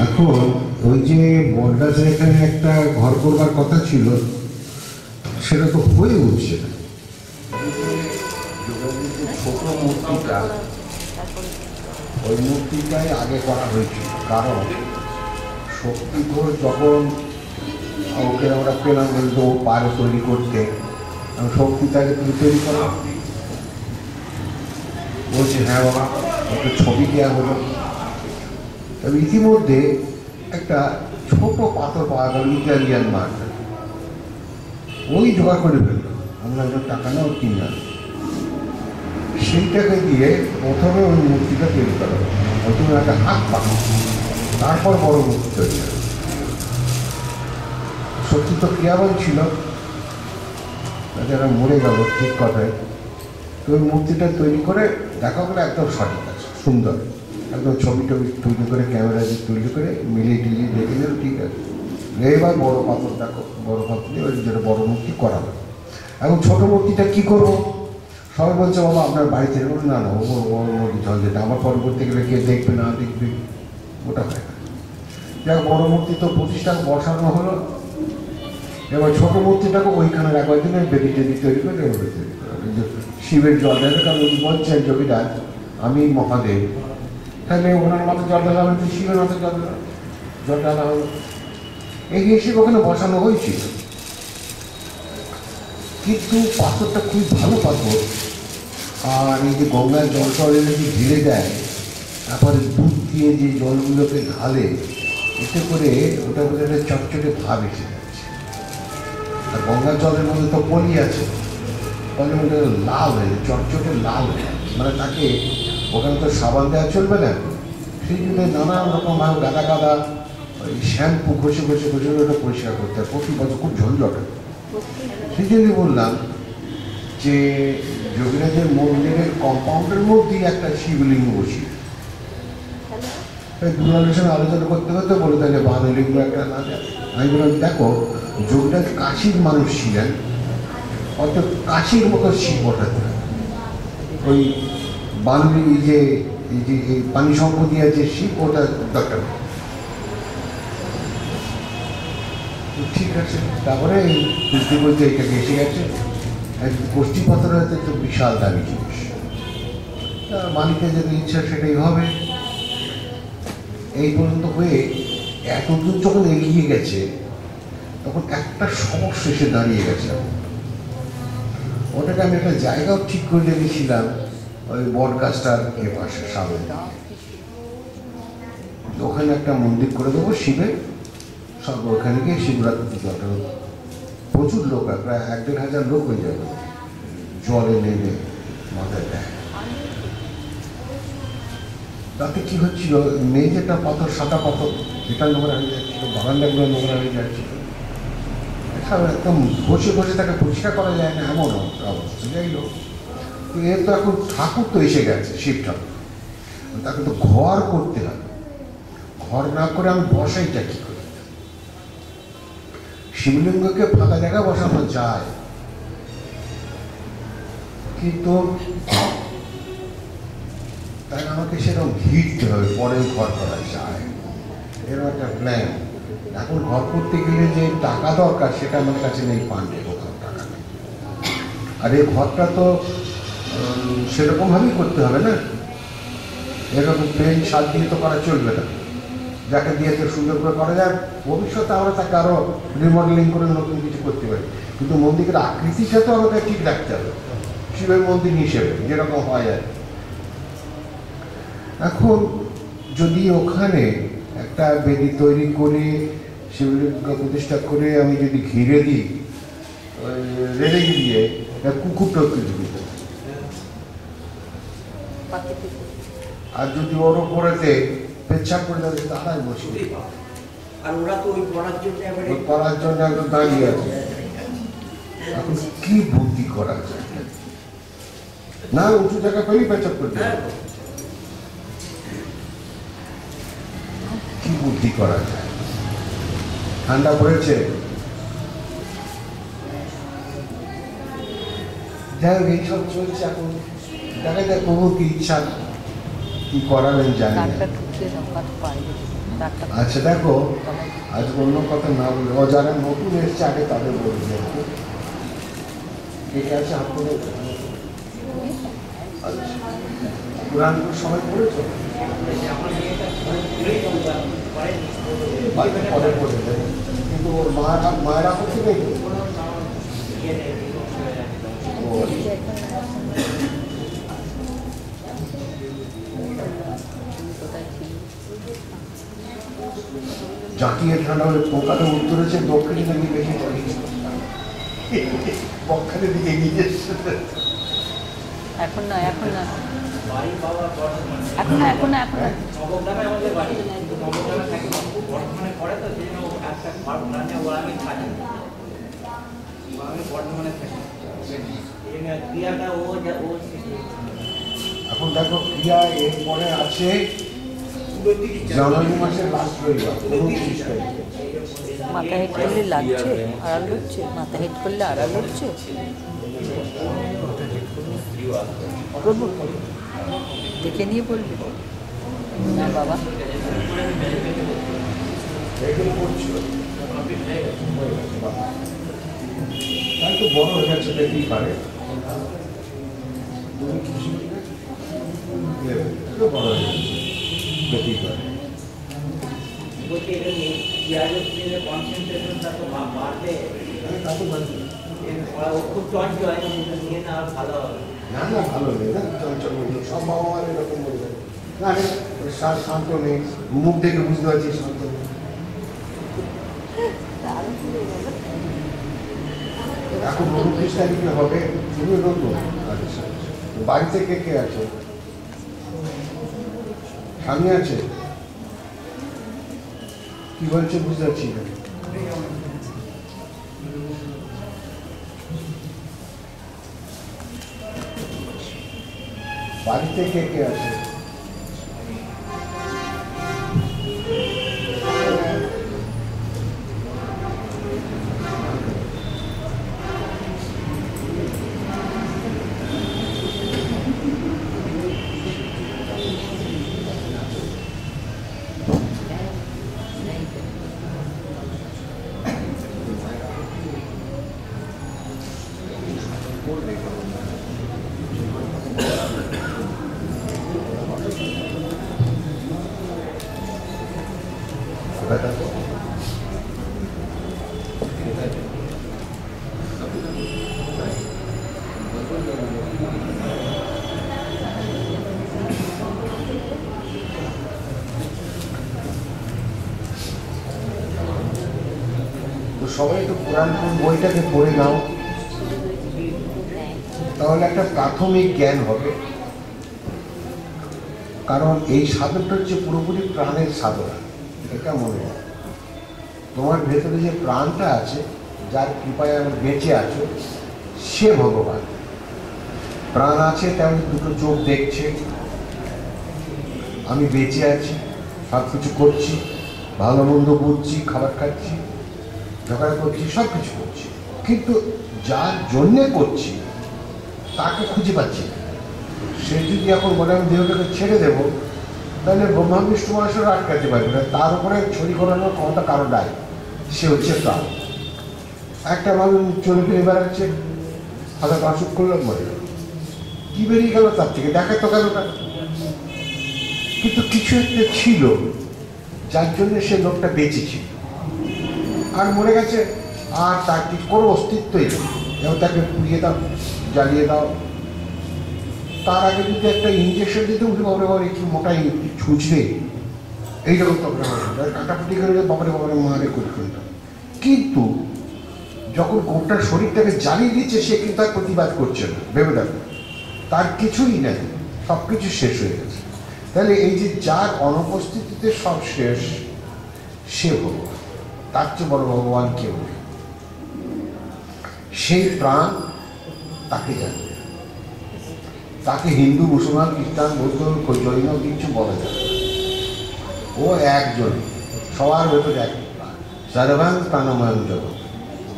এখন ওই যে বটগাছের এখানে একটা ঘর করবার কথা ছিল, সেটা তো হয়ে উঠছে না। ছোট মূর্তিটা, ওই মূর্তিটাই আগে করা হয়েছিল, কারণ শক্তি ঘোষ যখন ওকে আমরা পেলাম বলতো ও পারে তৈরি করতে, শক্তিটাকে তুমি তৈরি করো, বলছে হ্যাঁ বাবা, ওকে ছবি দেওয়া হলো। তবে ইতিমধ্যে একটা ছোট পাথর পাওয়া গেল, ইটালিয়ান মার্কেট, ওই জোগাড় করে ফেললো। আমরা যখন টাকা না ওর কিনে আনলো, সেইটাকে দিয়ে প্রথমে ওই মূর্তিটা তৈরি করা হলো। প্রথমে একটা হাত পাকা, তারপর বড় মূর্তি তৈরি হলো। সত্যি তো ক্রিয়াবান ছিল, যারা মরে গেল ঠিক কথায়। তো ওই মূর্তিটা তৈরি করে দেখা গেলো একদম সঠিক আছে, সুন্দর, একদম ছবি টবি তৈরি করে ক্যামেরা দিয়ে তৈরি করে মিলিয়ে টিলিয়ে দেখে নিল, ঠিক আছে। এবার বড় পাথর দেখো, বড় পাথর দিয়ে ওই যেটা বড় মূর্তি করা হবে। এখন ছোটো মূর্তিটা কী করবো? সবাই বলছে বাবা আপনার বাড়িতে, না না ও বড় মূর্তি জল যেতে আমার পরবর্তী গেলে কে দেখবে না দেখবে, ওটা হয় না। যাক, বড় মূর্তি তো প্রতিষ্ঠা বসানো হলো। এবার ছোটো মূর্তিটাকে ওইখানে রাখবার জন্য বেদি টেদি তৈরি করে ওটা তৈরি করা, শিবের জল দেবে। কারণ উনি বলছেন যোগীরাজ আমি মহাদেব, তাহলে ওনার মাথায় জল ঢালা হবে, শিবের মাথায় জল ঢালা হলো। এই হিসেবে ওখানে বসানো হয়েছিল, কিন্তু পাথরটা খুব ভালো পাথর। আর এই যে গঙ্গার জল টল এনে যে ঢেলে দেয়, তারপরে দুধ দিয়ে যে জলগুলোকে ঢালে, এতে করে ওটার মধ্যে একটা চটচটে ভাব এসে যাচ্ছে। আর গঙ্গার জলের মধ্যে তো পলি আছে, পলির মধ্যে লাল হয়ে যায়, চটচটে লাল হয়ে যাচ্ছে। মানে তাকে ওখানে তো সাবান দেওয়া চলবে না, সেই জন্য নানান রকমভাবে গাদা গাদা ওই শ্যাম্পু ঘষে ঘষে ঘষে ওটা পরিষ্কার করতে হয়। প্রতি বছর খুব ঝঞ্ঝট। সেই জন্যই বললাম যে যোগীরাজের মন্দিরের কম্পাউন্ডের মধ্যেই একটা শিবলিঙ্গ বসি। দুলালের সঙ্গে আলোচনা করতে করতে বলে তাহলে বাঙালিগুলো একটা না যায়। আমি বললাম দেখো, যোগীরাজ কাশীর মানুষ ছিলেন, অর্থাৎ কাশীর মতো শিব ওঠাতে হয়। ওই বাঙালি যে এই যে পানি সম্পত্তি আছে শিব, ওটা দরকার। ঠিক আছে, তারপরে বুঝতে বলতে এটাকে এসে গেছে গোষ্ঠী পাথর হয়তো তো বিশাল দামি জিনিস, মালিকের যদি ইচ্ছা সেটাই হবে। এই পর্যন্ত হয়ে এতদূর যখন এগিয়ে গেছে, তখন একটা সমস্যা এসে দাঁড়িয়ে গেছে। ওটাকে আমি একটা জায়গাও ঠিক করে রেখেছিলাম, ওই বট গাছটার পাশে সামনে, ওখানে একটা মন্দির করে দেবো শিবের। সব ওখানে গিয়ে শিবরাত্রি জল, প্রচুর লোক, প্রায় ১-১,৫০০ লোক হয়ে যাবে, জলে নেমে মাথায় দেয়। তাতে কি হচ্ছিল, মেঝেটা পাথর, সাদা পাথর, সেটা নোংরা হয়ে যাচ্ছিল, বারান্দাগুলো নোংরা হয়ে যাচ্ছিল। সব একদম বসে বসে তাকে পরিষ্কার করা যায় না, এমন অবস্থা। যাই হোক, এর তো এখন ঠাকুর তো এসে গেছে, শিব ঠাকুর, তাকে তো ঘর করতে হবে। ঘর না করে আমি বসাইটা কি করি? শিবলিঙ্গকে ফাঁকা জায়গা বসানো যায়, কিন্তু তাই আমাকে সেরকম ঘিরতে হবে, পরে ঘর করা যায়, এরকম একটা প্ল্যান। এখন ঘর করতে গেলে যে টাকা দরকার সেটা আমার কাছে নেই, পান্ডে কোথাও টাকা নেই। আর এই ঘরটা তো সেরকমভাবেই করতে হবে না, এরকম প্লেন ছাদ দিয়ে তো করা চলবে না। যাকে দিয়ে তো সুন্দর করে করা যায়, ভবিষ্যতে আমরা তাকে আরও রিমডেলিং করে নতুন কিছু করতে পারি, কিন্তু মন্দিরের আকৃতিটা তো আমাকে ঠিক রাখতে হবে, শিবের মন্দির হিসেবে যেরকম হয় আর। এখন যদি ওখানে একটা বেদি তৈরি করে শিবলিঙ্গ প্রতিষ্ঠা করে আমি যদি ঘিরে দিই, রেলে গিয়ে কুকুর টকুর দিতে, আর যদি ওর উপরেতে পেচ্ছাপ করে দেবে তারাই বসে, আর ওরা তো ওই করার জন্য একদম দাঁড়িয়ে আছে। এখন কি বুদ্ধি করা যায়? না উঁচু জায়গা পেলেই পেচ্ছাপ করে দেবে, কি বুদ্ধি করা যায়? ঠান্ডা পড়েছে, যাই হোক এইসব চলছে। এখন দেখা যায় প্রভুর কি ইচ্ছা, কি করাবেন জানি না। আচ্ছা দেখো, আজ অন্য কথা না বলে ও যারা নতুন এসছে আগে তাদের বলবে কে আছে আপনাদের। আচ্ছা, পুরাণ সময় পড়েছো? পরে পড়ে দেবে, কিন্তু ওর মায়েরা করতে নেই। জাকিয়ে ঠান্ডা হলে কলকাতা উত্তরেছে দক্ষিণে নাকি বেশি পক্ষানের দিকে এগিয়ে এখন না এখন না এখন না এখন না এখন না নবগ্রামে আমাদের বাড়ি, কিন্তু নবগ্রামে থাকি বর্ধমানে পড়ে, তো সেই জন্য একটা প্রাণে ওরামি থাকে, আমি বর্ধমানে থাকি, ক্রিয়াটা ও এখন দেখো ক্রিয়া এরপরে আছে জানুয়ারি মাসের লাস্ট রবিবার 29 তারিখে। মাথা হেড করলে লাগছে আড়াল হচ্ছে, মাথা হেড করলে আড়াল হচ্ছে। দেখে নিয়ে বলবি না বাবা। তাই তো বড় হয়ে যাচ্ছে, দেখতেই পারে বড় হয়ে যাচ্ছে, দেখতেই পারে। কনসেন্ট্রেশনটা তো বাড়বে, খুব চঞ্চল নিয়ে না ভালো হবে। না না, ভালো নেই না, চঞ্চল নেই, সব বাবা মার এরকম বলবে না। শান্ত নেই, মুখ দেখে বুঝতে পারছি শান্ত নেই। এখন 29 তারিখে হবে, তুমি নতুন। আচ্ছা, বাড়িতে কে কে আছে? স্বামী আছে? কি বলছে বুঝতে পারছি না। বাড়িতে কে কে আছে? সবাই তো পুরাণ বইটাকে পড়ে নাও, তাহলে একটা প্রাথমিক জ্ঞান হবে। কারণ এই সাধনটা হচ্ছে পুরোপুরি প্রাণের সাধনা, এটা মনে হয়। তোমার ভেতরে যে প্রাণটা আছে, যার কৃপায় আমি বেঁচে আছো, সে ভগবান। প্রাণ আছে, তেমন দুটো চোখ দেখছে, আমি বেঁচে আছি, সব কিছু করছি, ভালো মন্দ বুঝছি, খাবার খাচ্ছি, ঝগড়া করছি, সব কিছু করছি, কিন্তু যার জন্যে করছি তাকে খুঁজে পাচ্ছি না। সে যদি এখন বলে আমি দেহটাকে ছেড়ে দেবো, তাহলে ব্রহ্মা বিষ্ণু মহেশ্বর আটকাতে পারবে না। তার উপরে ছড়ি ঘোরানোর ক্ষমতা কারো নাই, সে হচ্ছে প্রাণ। একটা মানুষ চলে ফিরে বেড়াচ্ছে, হঠাৎ অসুখ করলো, মরে গেল, কি বেরিয়ে গেল তার থেকে, দেখা তো গেল না। কিন্তু কিছু একটা ছিল যার জন্য সে লোকটা বেঁচেছিল, আর মরে গেছে, আর তার কি কোনো অস্তিত্বই নেই। যেমন তাকে পুড়িয়ে দাও, জ্বালিয়ে দাও, তার আগে যদি একটা ইঞ্জেকশন দিতে উঠে বাবরে বাবরে কি মোটা ছুঁচড়ে এইরকম তখন কাটাকুটি করে বাবরে বাবরে মারে করে ফেলতাম। কিন্তু যখন গোটা শরীরটাকে জ্বালিয়ে দিচ্ছে, সে কিন্তু তার প্রতিবাদ করছে না। ভেবে দেখো, তার কিছুই নেই, সব কিছু শেষ হয়ে গেছে। তাহলে এই যে যার অনুপস্থিতিতে সব শেষ, সে ভগবান, তার চেয়ে বড় ভগবান কেউ নেই। সেই প্রাণ তাকে জানবে, তাকে হিন্দু, মুসলমান, খ্রিস্টান, বৌদ্ধ, জৈন কিছু বলা যায়। ও একজন, সবার ভেতরে এক প্রাণ, সর্বাং প্রাণময় জগৎ।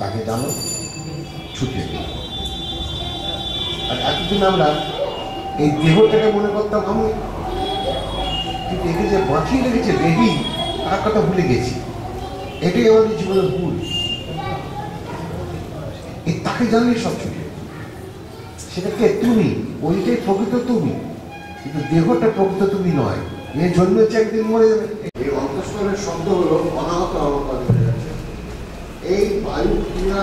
তাকে জানো, ছুটে দিল। আর এতদিন আমরা এই দেহটাকে মনে করতাম আমি, কিন্তু একে যে বাঁচিয়ে রেখেছে রেডি, তার কথা ভুলে গেছি। এটাই আমাদের জীবনের ভুল। তাকে জানলে সব ছুটে, সেটাকে তুমি, ওইটাই প্রকৃত তুমি, কিন্তু দেহটা প্রকৃত তুমি নয়। এ জন্মেছে একদিন মরে যাবে। এই অন্তঃস্থলের শব্দ হলো অনাহত অবকাশ হয়ে যাচ্ছে। এই বায়ু ক্রিয়া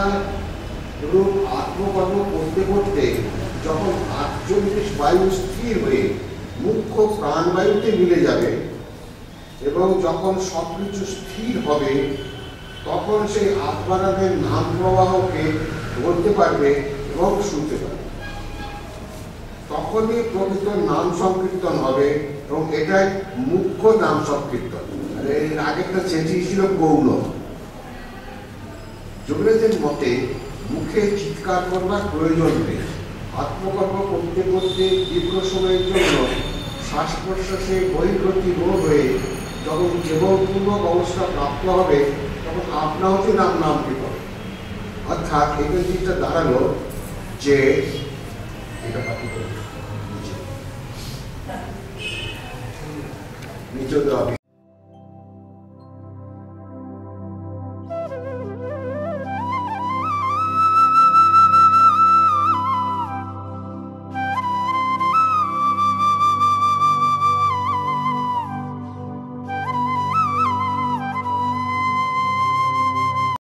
রূপ আত্মকর্ম করতে করতে যখন 48 বায়ু স্থির হয়ে মুখ্য প্রাণবায়ুতে মিলে যাবে এবং যখন সবকিছু স্থির হবে, তখন সেই আত্মারামের নাম প্রবাহকে ধরতে পারবে এবং শুনতে পারবে। তখনই প্রকৃত নাম সংকীর্তন হবে এবং এটাই মুখ্য নাম সংকীর্তন। আর এর আগেরটা চেঁচি ছিল গৌণ। যোগীদের মতে মুখে চিৎকার করবার প্রয়োজন নেই। আত্মকর্ম করতে করতে দীর্ঘ সময়ের জন্য শ্বাস প্রশ্বাসে বহির্গতি রোধ হয়ে যখন কেবলপূর্বক অবস্থা প্রাপ্ত হবে, তখন আপনা হতে নাম নামটি হবে। অর্থাৎ এখানে জিনিসটা দাঁড়ালো যে এটা বাকি নিচে দেওয়া